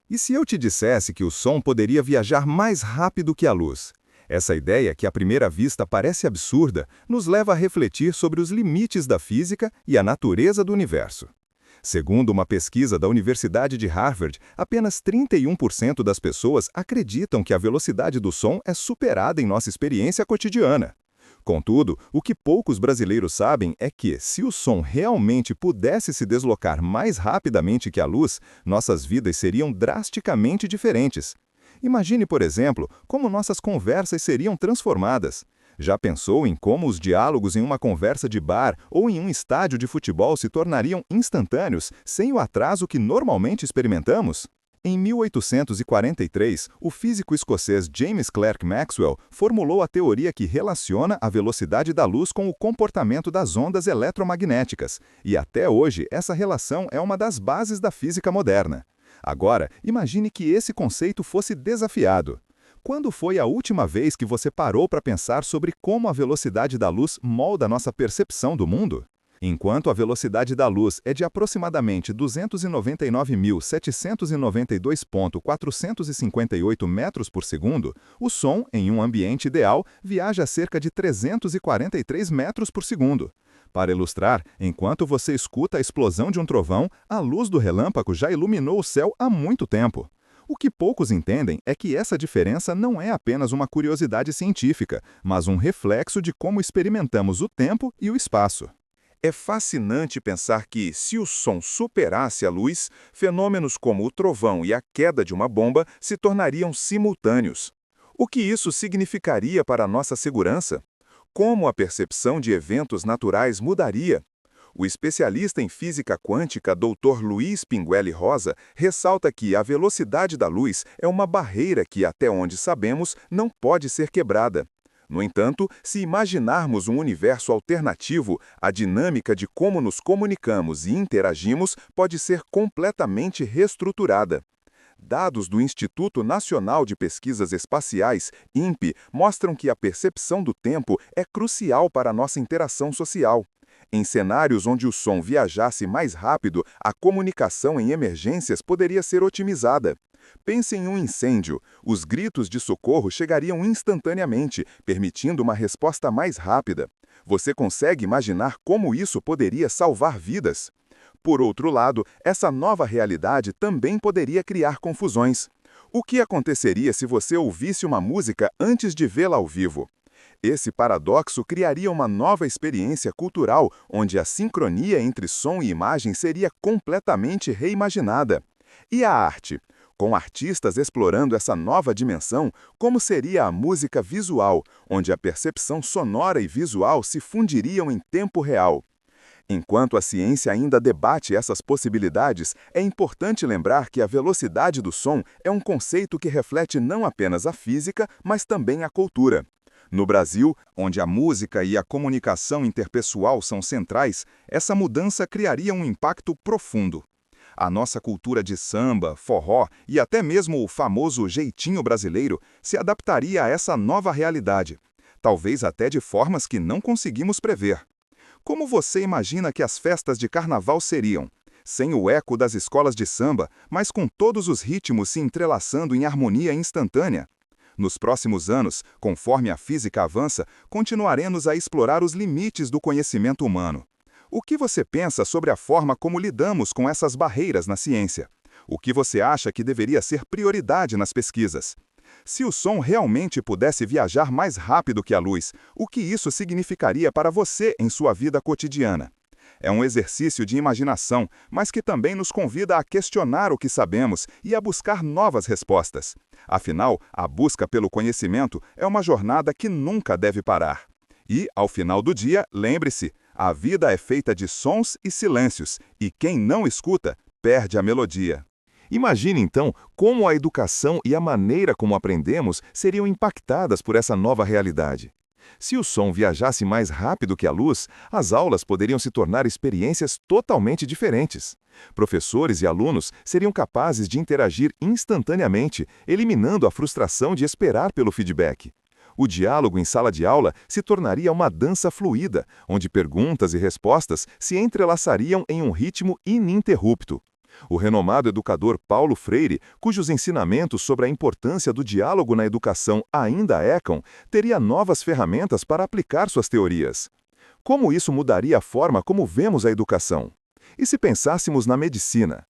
E se eu te dissesse que o som poderia viajar mais rápido que a luz? Essa ideia, que à primeira vista parece absurda, nos leva a refletir sobre os limites da física e a natureza do universo. Segundo uma pesquisa da Universidade de Harvard, apenas 31% das pessoas acreditam que a velocidade do som é superada em nossa experiência cotidiana. Contudo, o que poucos brasileiros sabem é que, se o som realmente pudesse se deslocar mais rapidamente que a luz, nossas vidas seriam drasticamente diferentes. Imagine, por exemplo, como nossas conversas seriam transformadas. Já pensou em como os diálogos em uma conversa de bar ou em um estádio de futebol se tornariam instantâneos, sem o atraso que normalmente experimentamos? Em 1843, o físico escocês James Clerk Maxwell formulou a teoria que relaciona a velocidade da luz com o comportamento das ondas eletromagnéticas, e até hoje essa relação é uma das bases da física moderna. Agora, imagine que esse conceito fosse desafiado. Quando foi a última vez que você parou para pensar sobre como a velocidade da luz molda nossa percepção do mundo? Enquanto a velocidade da luz é de aproximadamente 299.792,458 metros por segundo, o som, em um ambiente ideal, viaja a cerca de 343 metros por segundo. Para ilustrar, enquanto você escuta a explosão de um trovão, a luz do relâmpago já iluminou o céu há muito tempo. O que poucos entendem é que essa diferença não é apenas uma curiosidade científica, mas um reflexo de como experimentamos o tempo e o espaço. É fascinante pensar que, se o som superasse a luz, fenômenos como o trovão e a queda de uma bomba se tornariam simultâneos. O que isso significaria para a nossa segurança? Como a percepção de eventos naturais mudaria? O especialista em física quântica Dr. Luiz Pinguelli Rosa ressalta que a velocidade da luz é uma barreira que, até onde sabemos, não pode ser quebrada. No entanto, se imaginarmos um universo alternativo, a dinâmica de como nos comunicamos e interagimos pode ser completamente reestruturada. Dados do Instituto Nacional de Pesquisas Espaciais, INPE, mostram que a percepção do tempo é crucial para a nossa interação social. Em cenários onde o som viajasse mais rápido, a comunicação em emergências poderia ser otimizada. Pense em um incêndio. Os gritos de socorro chegariam instantaneamente, permitindo uma resposta mais rápida. Você consegue imaginar como isso poderia salvar vidas? Por outro lado, essa nova realidade também poderia criar confusões. O que aconteceria se você ouvisse uma música antes de vê-la ao vivo? Esse paradoxo criaria uma nova experiência cultural, onde a sincronia entre som e imagem seria completamente reimaginada. E a arte? Com artistas explorando essa nova dimensão, como seria a música visual, onde a percepção sonora e visual se fundiriam em tempo real? Enquanto a ciência ainda debate essas possibilidades, é importante lembrar que a velocidade do som é um conceito que reflete não apenas a física, mas também a cultura. No Brasil, onde a música e a comunicação interpessoal são centrais, essa mudança criaria um impacto profundo. A nossa cultura de samba, forró e até mesmo o famoso jeitinho brasileiro se adaptaria a essa nova realidade, talvez até de formas que não conseguimos prever. Como você imagina que as festas de carnaval seriam? Sem o eco das escolas de samba, mas com todos os ritmos se entrelaçando em harmonia instantânea? Nos próximos anos, conforme a física avança, continuaremos a explorar os limites do conhecimento humano. O que você pensa sobre a forma como lidamos com essas barreiras na ciência? O que você acha que deveria ser prioridade nas pesquisas? Se o som realmente pudesse viajar mais rápido que a luz, o que isso significaria para você em sua vida cotidiana? É um exercício de imaginação, mas que também nos convida a questionar o que sabemos e a buscar novas respostas. Afinal, a busca pelo conhecimento é uma jornada que nunca deve parar. E, ao final do dia, lembre-se, a vida é feita de sons e silêncios, e quem não escuta, perde a melodia. Imagine, então, como a educação e a maneira como aprendemos seriam impactadas por essa nova realidade. Se o som viajasse mais rápido que a luz, as aulas poderiam se tornar experiências totalmente diferentes. Professores e alunos seriam capazes de interagir instantaneamente, eliminando a frustração de esperar pelo feedback. O diálogo em sala de aula se tornaria uma dança fluida, onde perguntas e respostas se entrelaçariam em um ritmo ininterrupto. O renomado educador Paulo Freire, cujos ensinamentos sobre a importância do diálogo na educação ainda ecam, teria novas ferramentas para aplicar suas teorias. Como isso mudaria a forma como vemos a educação? E se pensássemos na medicina?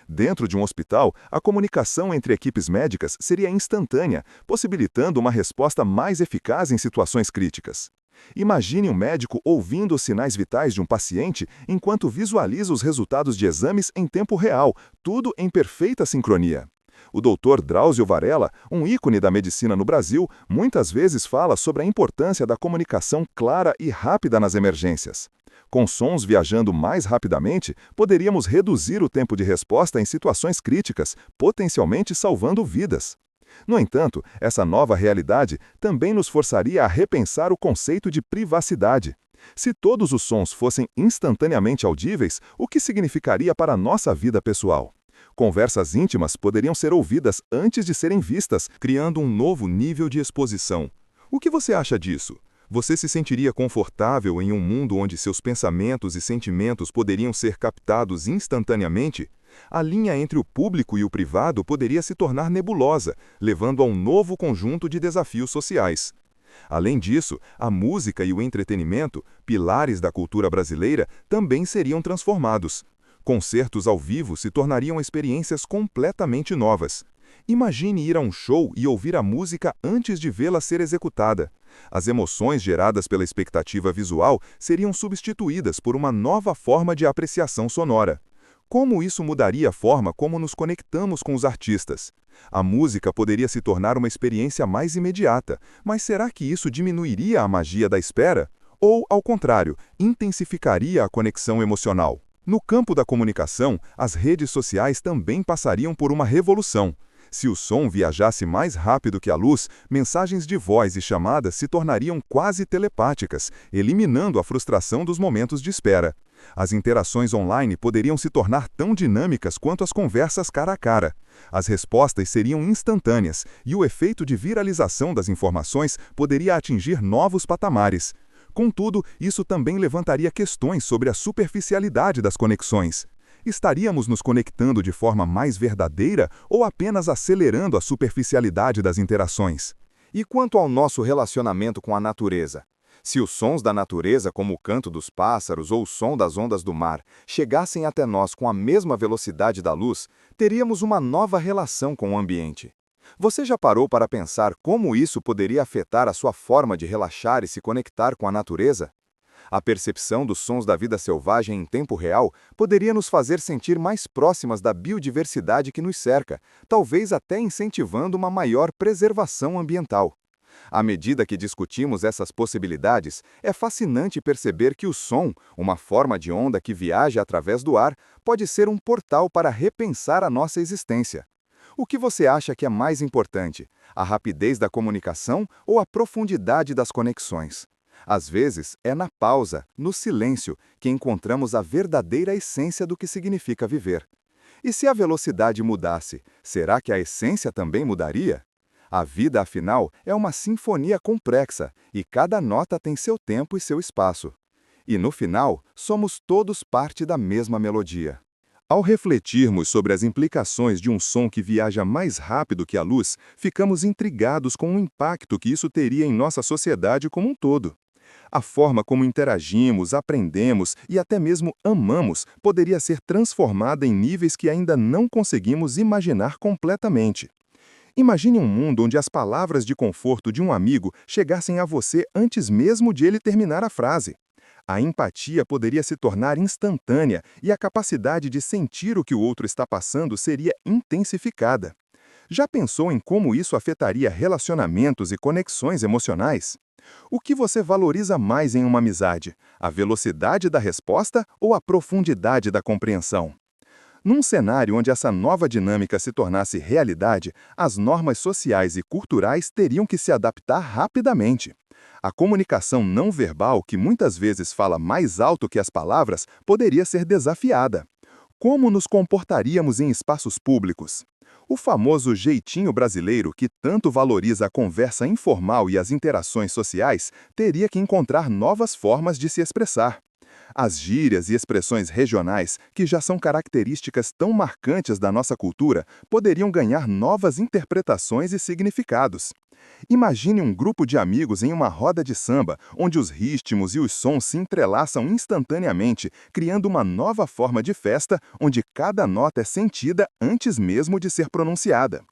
Dentro de um hospital, a comunicação entre equipes médicas seria instantânea, possibilitando uma resposta mais eficaz em situações críticas. Imagine um médico ouvindo os sinais vitais de um paciente enquanto visualiza os resultados de exames em tempo real, tudo em perfeita sincronia. O Dr. Drauzio Varella, um ícone da medicina no Brasil, muitas vezes fala sobre a importância da comunicação clara e rápida nas emergências. Com sons viajando mais rapidamente, poderíamos reduzir o tempo de resposta em situações críticas, potencialmente salvando vidas. No entanto, essa nova realidade também nos forçaria a repensar o conceito de privacidade. Se todos os sons fossem instantaneamente audíveis, o que significaria para a nossa vida pessoal? Conversas íntimas poderiam ser ouvidas antes de serem vistas, criando um novo nível de exposição. O que você acha disso? Você se sentiria confortável em um mundo onde seus pensamentos e sentimentos poderiam ser captados instantaneamente? A linha entre o público e o privado poderia se tornar nebulosa, levando a um novo conjunto de desafios sociais. Além disso, a música e o entretenimento, pilares da cultura brasileira, também seriam transformados. Concertos ao vivo se tornariam experiências completamente novas. Imagine ir a um show e ouvir a música antes de vê-la ser executada. As emoções geradas pela expectativa visual seriam substituídas por uma nova forma de apreciação sonora. Como isso mudaria a forma como nos conectamos com os artistas? A música poderia se tornar uma experiência mais imediata, mas será que isso diminuiria a magia da espera? Ou, ao contrário, intensificaria a conexão emocional? No campo da comunicação, as redes sociais também passariam por uma revolução. Se o som viajasse mais rápido que a luz, mensagens de voz e chamadas se tornariam quase telepáticas, eliminando a frustração dos momentos de espera. As interações online poderiam se tornar tão dinâmicas quanto as conversas cara a cara. As respostas seriam instantâneas e o efeito de viralização das informações poderia atingir novos patamares. Contudo, isso também levantaria questões sobre a superficialidade das conexões. Estaríamos nos conectando de forma mais verdadeira ou apenas acelerando a superficialidade das interações? E quanto ao nosso relacionamento com a natureza? Se os sons da natureza, como o canto dos pássaros ou o som das ondas do mar, chegassem até nós com a mesma velocidade da luz, teríamos uma nova relação com o ambiente. Você já parou para pensar como isso poderia afetar a sua forma de relaxar e se conectar com a natureza? A percepção dos sons da vida selvagem em tempo real poderia nos fazer sentir mais próximas da biodiversidade que nos cerca, talvez até incentivando uma maior preservação ambiental. À medida que discutimos essas possibilidades, é fascinante perceber que o som, uma forma de onda que viaja através do ar, pode ser um portal para repensar a nossa existência. O que você acha que é mais importante, a rapidez da comunicação ou a profundidade das conexões? Às vezes, é na pausa, no silêncio, que encontramos a verdadeira essência do que significa viver. E se a velocidade mudasse, será que a essência também mudaria? A vida, afinal, é uma sinfonia complexa, e cada nota tem seu tempo e seu espaço. E no final, somos todos parte da mesma melodia. Ao refletirmos sobre as implicações de um som que viaja mais rápido que a luz, ficamos intrigados com o impacto que isso teria em nossa sociedade como um todo. A forma como interagimos, aprendemos e até mesmo amamos poderia ser transformada em níveis que ainda não conseguimos imaginar completamente. Imagine um mundo onde as palavras de conforto de um amigo chegassem a você antes mesmo de ele terminar a frase. A empatia poderia se tornar instantânea e a capacidade de sentir o que o outro está passando seria intensificada. Já pensou em como isso afetaria relacionamentos e conexões emocionais? O que você valoriza mais em uma amizade? A velocidade da resposta ou a profundidade da compreensão? Num cenário onde essa nova dinâmica se tornasse realidade, as normas sociais e culturais teriam que se adaptar rapidamente. A comunicação não verbal, que muitas vezes fala mais alto que as palavras, poderia ser desafiada. Como nos comportaríamos em espaços públicos? O famoso jeitinho brasileiro, que tanto valoriza a conversa informal e as interações sociais, teria que encontrar novas formas de se expressar. As gírias e expressões regionais, que já são características tão marcantes da nossa cultura, poderiam ganhar novas interpretações e significados. Imagine um grupo de amigos em uma roda de samba, onde os ritmos e os sons se entrelaçam instantaneamente, criando uma nova forma de festa onde cada nota é sentida antes mesmo de ser pronunciada.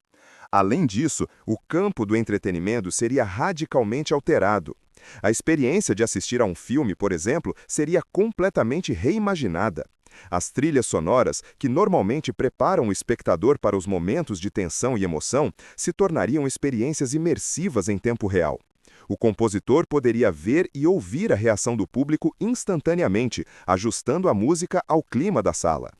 Além disso, o campo do entretenimento seria radicalmente alterado. A experiência de assistir a um filme, por exemplo, seria completamente reimaginada. As trilhas sonoras, que normalmente preparam o espectador para os momentos de tensão e emoção, se tornariam experiências imersivas em tempo real. O compositor poderia ver e ouvir a reação do público instantaneamente, ajustando a música ao clima da sala.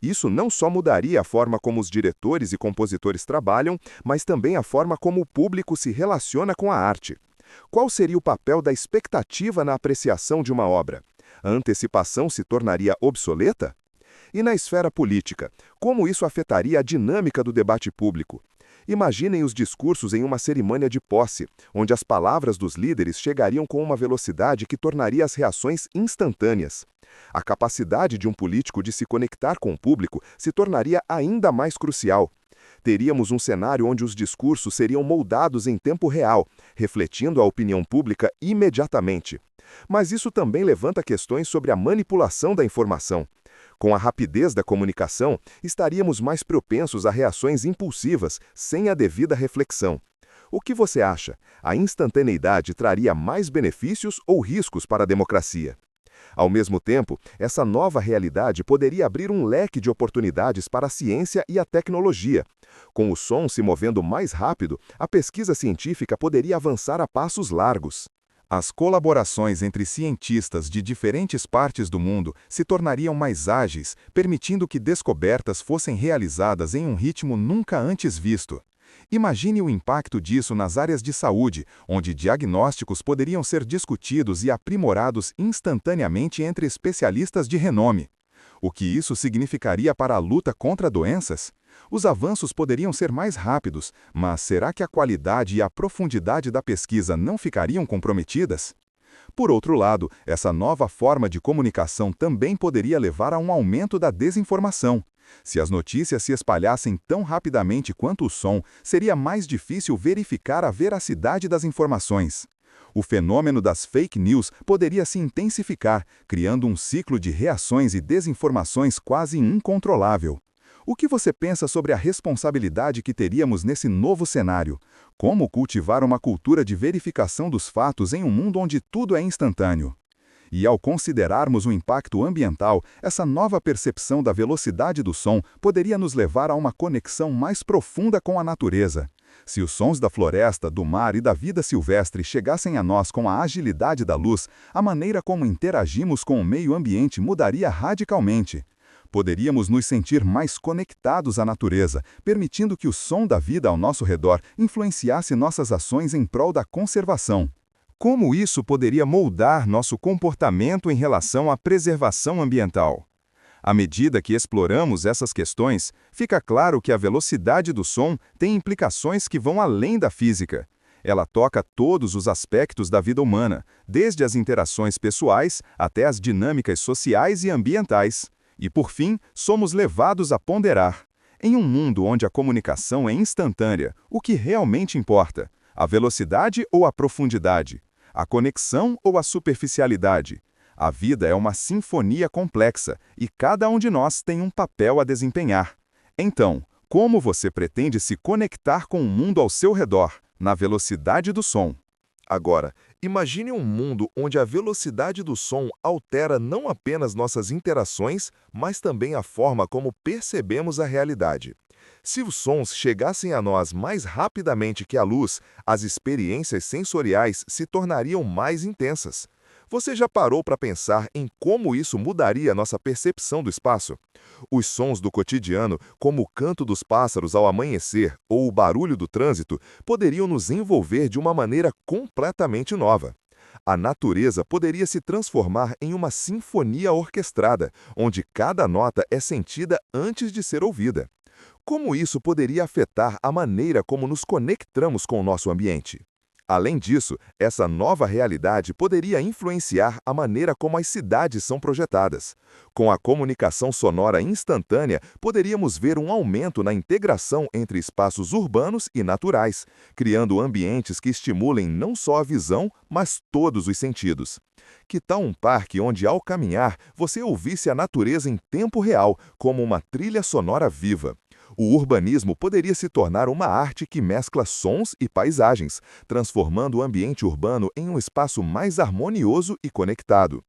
Isso não só mudaria a forma como os diretores e compositores trabalham, mas também a forma como o público se relaciona com a arte. Qual seria o papel da expectativa na apreciação de uma obra? A antecipação se tornaria obsoleta? E na esfera política, como isso afetaria a dinâmica do debate público? Imaginem os discursos em uma cerimônia de posse, onde as palavras dos líderes chegariam com uma velocidade que tornaria as reações instantâneas. A capacidade de um político de se conectar com o público se tornaria ainda mais crucial. Teríamos um cenário onde os discursos seriam moldados em tempo real, refletindo a opinião pública imediatamente. Mas isso também levanta questões sobre a manipulação da informação. Com a rapidez da comunicação, estaríamos mais propensos a reações impulsivas, sem a devida reflexão. O que você acha? A instantaneidade traria mais benefícios ou riscos para a democracia? Ao mesmo tempo, essa nova realidade poderia abrir um leque de oportunidades para a ciência e a tecnologia. Com o som se movendo mais rápido, a pesquisa científica poderia avançar a passos largos. As colaborações entre cientistas de diferentes partes do mundo se tornariam mais ágeis, permitindo que descobertas fossem realizadas em um ritmo nunca antes visto. Imagine o impacto disso nas áreas de saúde, onde diagnósticos poderiam ser discutidos e aprimorados instantaneamente entre especialistas de renome. O que isso significaria para a luta contra doenças? Os avanços poderiam ser mais rápidos, mas será que a qualidade e a profundidade da pesquisa não ficariam comprometidas? Por outro lado, essa nova forma de comunicação também poderia levar a um aumento da desinformação. Se as notícias se espalhassem tão rapidamente quanto o som, seria mais difícil verificar a veracidade das informações. O fenômeno das fake news poderia se intensificar, criando um ciclo de reações e desinformações quase incontrolável. O que você pensa sobre a responsabilidade que teríamos nesse novo cenário? Como cultivar uma cultura de verificação dos fatos em um mundo onde tudo é instantâneo? E ao considerarmos o impacto ambiental, essa nova percepção da velocidade do som poderia nos levar a uma conexão mais profunda com a natureza. Se os sons da floresta, do mar e da vida silvestre chegassem a nós com a agilidade da luz, a maneira como interagimos com o meio ambiente mudaria radicalmente. Poderíamos nos sentir mais conectados à natureza, permitindo que o som da vida ao nosso redor influenciasse nossas ações em prol da conservação. Como isso poderia moldar nosso comportamento em relação à preservação ambiental? À medida que exploramos essas questões, fica claro que a velocidade do som tem implicações que vão além da física. Ela toca todos os aspectos da vida humana, desde as interações pessoais até as dinâmicas sociais e ambientais. E, por fim, somos levados a ponderar. Em um mundo onde a comunicação é instantânea, o que realmente importa? A velocidade ou a profundidade? A conexão ou a superficialidade? A vida é uma sinfonia complexa e cada um de nós tem um papel a desempenhar. Então, como você pretende se conectar com o mundo ao seu redor, na velocidade do som? Agora, imagine um mundo onde a velocidade do som altera não apenas nossas interações, mas também a forma como percebemos a realidade. Se os sons chegassem a nós mais rapidamente que a luz, as experiências sensoriais se tornariam mais intensas. Você já parou para pensar em como isso mudaria nossa percepção do espaço? Os sons do cotidiano, como o canto dos pássaros ao amanhecer ou o barulho do trânsito, poderiam nos envolver de uma maneira completamente nova. A natureza poderia se transformar em uma sinfonia orquestrada, onde cada nota é sentida antes de ser ouvida. Como isso poderia afetar a maneira como nos conectamos com o nosso ambiente? Além disso, essa nova realidade poderia influenciar a maneira como as cidades são projetadas. Com a comunicação sonora instantânea, poderíamos ver um aumento na integração entre espaços urbanos e naturais, criando ambientes que estimulem não só a visão, mas todos os sentidos. Que tal um parque onde, ao caminhar, você ouvisse a natureza em tempo real, como uma trilha sonora viva? O urbanismo poderia se tornar uma arte que mescla sons e paisagens, transformando o ambiente urbano em um espaço mais harmonioso e conectado.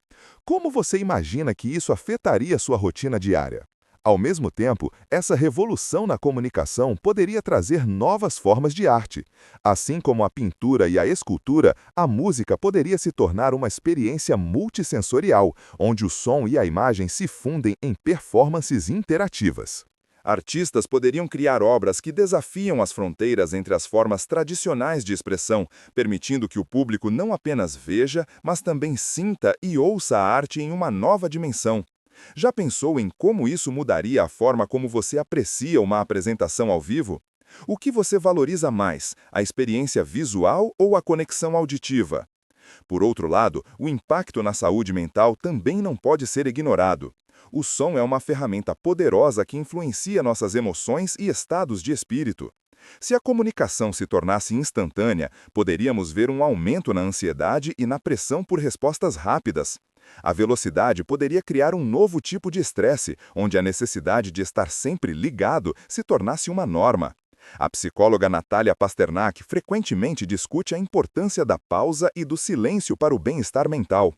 Como você imagina que isso afetaria sua rotina diária? Ao mesmo tempo, essa revolução na comunicação poderia trazer novas formas de arte. Assim como a pintura e a escultura, a música poderia se tornar uma experiência multissensorial, onde o som e a imagem se fundem em performances interativas. Artistas poderiam criar obras que desafiam as fronteiras entre as formas tradicionais de expressão, permitindo que o público não apenas veja, mas também sinta e ouça a arte em uma nova dimensão. Já pensou em como isso mudaria a forma como você aprecia uma apresentação ao vivo? O que você valoriza mais, a experiência visual ou a conexão auditiva? Por outro lado, o impacto na saúde mental também não pode ser ignorado. O som é uma ferramenta poderosa que influencia nossas emoções e estados de espírito. Se a comunicação se tornasse instantânea, poderíamos ver um aumento na ansiedade e na pressão por respostas rápidas. A velocidade poderia criar um novo tipo de estresse, onde a necessidade de estar sempre ligado se tornasse uma norma. A psicóloga Natália Pasternak frequentemente discute a importância da pausa e do silêncio para o bem-estar mental.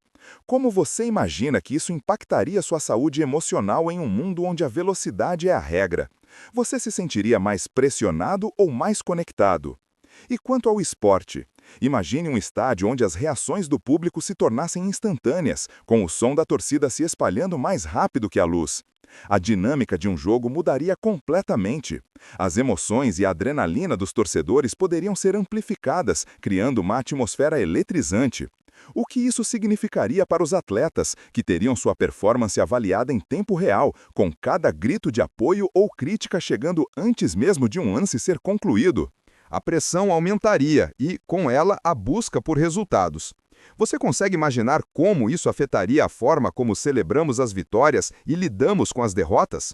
Como você imagina que isso impactaria sua saúde emocional em um mundo onde a velocidade é a regra? Você se sentiria mais pressionado ou mais conectado? E quanto ao esporte? Imagine um estádio onde as reações do público se tornassem instantâneas, com o som da torcida se espalhando mais rápido que a luz. A dinâmica de um jogo mudaria completamente. As emoções e a adrenalina dos torcedores poderiam ser amplificadas, criando uma atmosfera eletrizante. O que isso significaria para os atletas, que teriam sua performance avaliada em tempo real, com cada grito de apoio ou crítica chegando antes mesmo de um lance ser concluído? A pressão aumentaria e, com ela, a busca por resultados. Você consegue imaginar como isso afetaria a forma como celebramos as vitórias e lidamos com as derrotas?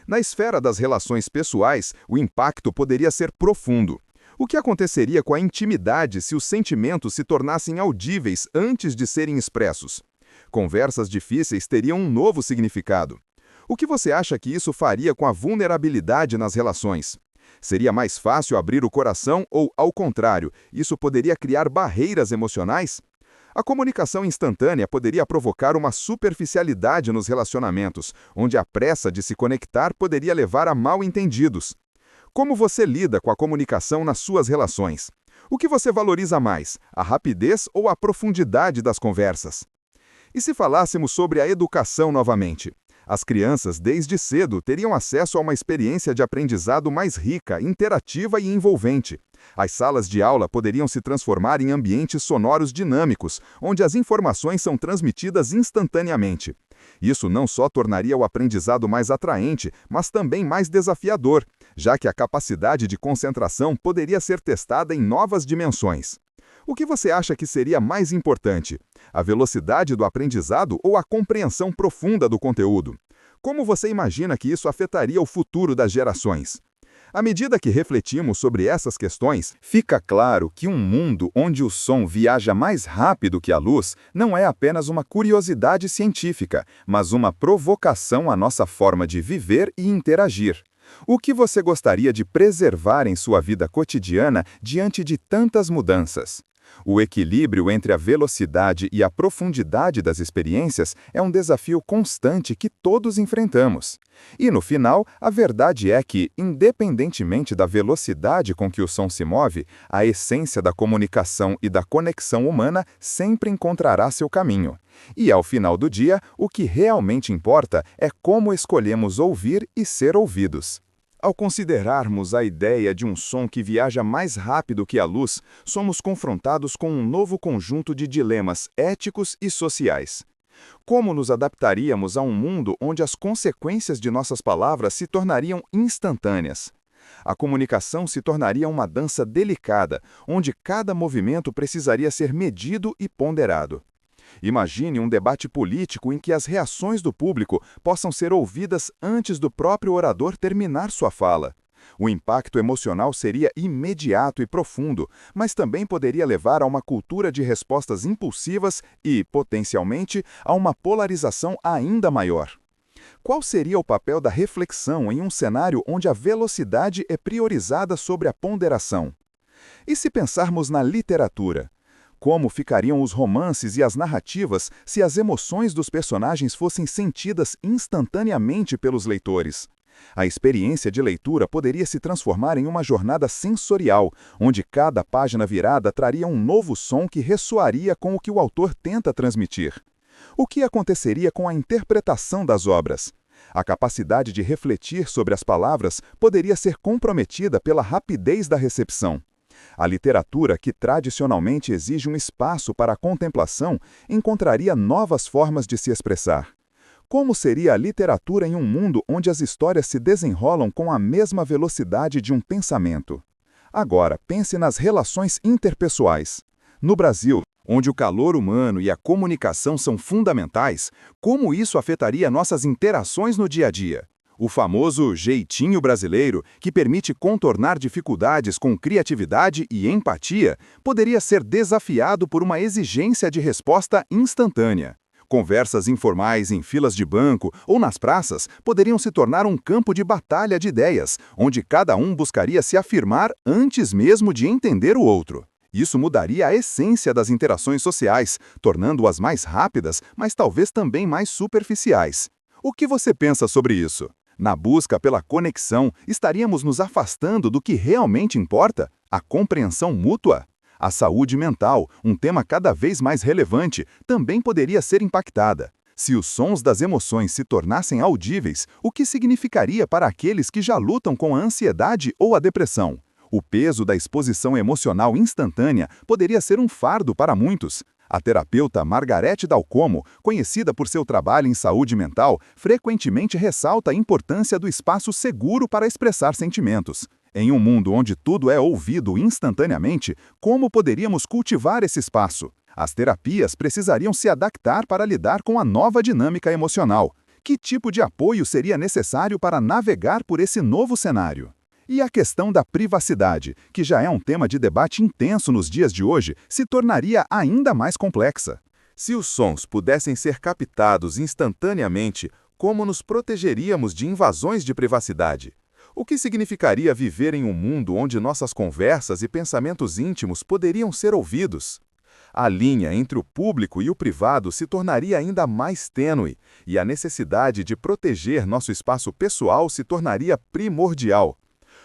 Na esfera das relações pessoais, o impacto poderia ser profundo. O que aconteceria com a intimidade se os sentimentos se tornassem audíveis antes de serem expressos? Conversas difíceis teriam um novo significado. O que você acha que isso faria com a vulnerabilidade nas relações? Seria mais fácil abrir o coração ou, ao contrário, isso poderia criar barreiras emocionais? A comunicação instantânea poderia provocar uma superficialidade nos relacionamentos, onde a pressa de se conectar poderia levar a mal-entendidos. Como você lida com a comunicação nas suas relações? O que você valoriza mais, a rapidez ou a profundidade das conversas? E se falássemos sobre a educação novamente? As crianças, desde cedo, teriam acesso a uma experiência de aprendizado mais rica, interativa e envolvente. As salas de aula poderiam se transformar em ambientes sonoros dinâmicos, onde as informações são transmitidas instantaneamente. Isso não só tornaria o aprendizado mais atraente, mas também mais desafiador, já que a capacidade de concentração poderia ser testada em novas dimensões. O que você acha que seria mais importante? A velocidade do aprendizado ou a compreensão profunda do conteúdo? Como você imagina que isso afetaria o futuro das gerações? À medida que refletimos sobre essas questões, fica claro que um mundo onde o som viaja mais rápido que a luz não é apenas uma curiosidade científica, mas uma provocação à nossa forma de viver e interagir. O que você gostaria de preservar em sua vida cotidiana diante de tantas mudanças? O equilíbrio entre a velocidade e a profundidade das experiências é um desafio constante que todos enfrentamos. E, no final, a verdade é que, independentemente da velocidade com que o som se move, a essência da comunicação e da conexão humana sempre encontrará seu caminho. E, ao final do dia, o que realmente importa é como escolhemos ouvir e ser ouvidos. Ao considerarmos a ideia de um som que viaja mais rápido que a luz, somos confrontados com um novo conjunto de dilemas éticos e sociais. Como nos adaptaríamos a um mundo onde as consequências de nossas palavras se tornariam instantâneas? A comunicação se tornaria uma dança delicada, onde cada movimento precisaria ser medido e ponderado. Imagine um debate político em que as reações do público possam ser ouvidas antes do próprio orador terminar sua fala. O impacto emocional seria imediato e profundo, mas também poderia levar a uma cultura de respostas impulsivas e, potencialmente, a uma polarização ainda maior. Qual seria o papel da reflexão em um cenário onde a velocidade é priorizada sobre a ponderação? E se pensarmos na literatura? Como ficariam os romances e as narrativas se as emoções dos personagens fossem sentidas instantaneamente pelos leitores? A experiência de leitura poderia se transformar em uma jornada sensorial, onde cada página virada traria um novo som que ressoaria com o que o autor tenta transmitir. O que aconteceria com a interpretação das obras? A capacidade de refletir sobre as palavras poderia ser comprometida pela rapidez da recepção. A literatura, que tradicionalmente exige um espaço para a contemplação, encontraria novas formas de se expressar. Como seria a literatura em um mundo onde as histórias se desenrolam com a mesma velocidade de um pensamento? Agora, pense nas relações interpessoais. No Brasil, onde o calor humano e a comunicação são fundamentais, como isso afetaria nossas interações no dia a dia? O famoso jeitinho brasileiro, que permite contornar dificuldades com criatividade e empatia, poderia ser desafiado por uma exigência de resposta instantânea. Conversas informais em filas de banco ou nas praças poderiam se tornar um campo de batalha de ideias, onde cada um buscaria se afirmar antes mesmo de entender o outro. Isso mudaria a essência das interações sociais, tornando-as mais rápidas, mas talvez também mais superficiais. O que você pensa sobre isso? Na busca pela conexão, estaríamos nos afastando do que realmente importa? A compreensão mútua? A saúde mental, um tema cada vez mais relevante, também poderia ser impactada. Se os sons das emoções se tornassem audíveis, o que significaria para aqueles que já lutam com a ansiedade ou a depressão? O peso da exposição emocional instantânea poderia ser um fardo para muitos. A terapeuta Margarete Dal Como, conhecida por seu trabalho em saúde mental, frequentemente ressalta a importância do espaço seguro para expressar sentimentos. Em um mundo onde tudo é ouvido instantaneamente, como poderíamos cultivar esse espaço? As terapias precisariam se adaptar para lidar com a nova dinâmica emocional. Que tipo de apoio seria necessário para navegar por esse novo cenário? E a questão da privacidade, que já é um tema de debate intenso nos dias de hoje, se tornaria ainda mais complexa. Se os sons pudessem ser captados instantaneamente, como nos protegeríamos de invasões de privacidade? O que significaria viver em um mundo onde nossas conversas e pensamentos íntimos poderiam ser ouvidos? A linha entre o público e o privado se tornaria ainda mais tênue, e a necessidade de proteger nosso espaço pessoal se tornaria primordial.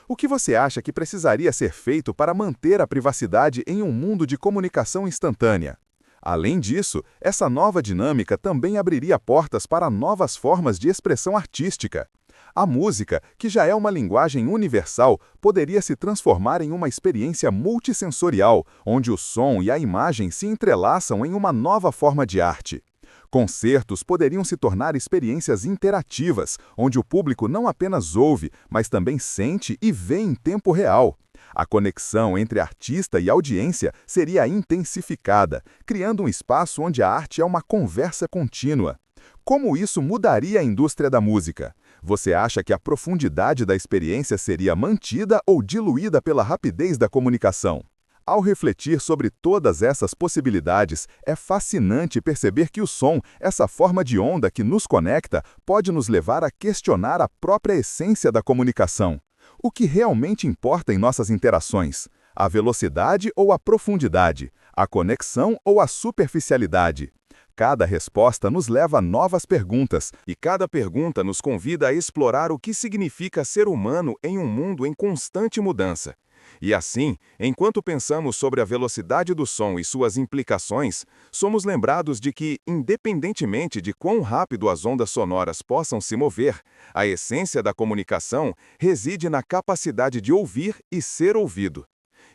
O que você acha que precisaria ser feito para manter a privacidade em um mundo de comunicação instantânea? Além disso, essa nova dinâmica também abriria portas para novas formas de expressão artística. A música, que já é uma linguagem universal, poderia se transformar em uma experiência multissensorial, onde o som e a imagem se entrelaçam em uma nova forma de arte. Concertos poderiam se tornar experiências interativas, onde o público não apenas ouve, mas também sente e vê em tempo real. A conexão entre artista e audiência seria intensificada, criando um espaço onde a arte é uma conversa contínua. Como isso mudaria a indústria da música? Você acha que a profundidade da experiência seria mantida ou diluída pela rapidez da comunicação? Ao refletir sobre todas essas possibilidades, é fascinante perceber que o som, essa forma de onda que nos conecta, pode nos levar a questionar a própria essência da comunicação. O que realmente importa em nossas interações? A velocidade ou a profundidade? A conexão ou a superficialidade? Cada resposta nos leva a novas perguntas, e cada pergunta nos convida a explorar o que significa ser humano em um mundo em constante mudança. E assim, enquanto pensamos sobre a velocidade do som e suas implicações, somos lembrados de que, independentemente de quão rápido as ondas sonoras possam se mover, a essência da comunicação reside na capacidade de ouvir e ser ouvido.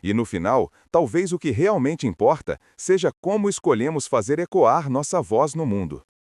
E no final, talvez o que realmente importa seja como escolhemos fazer ecoar nossa voz no mundo.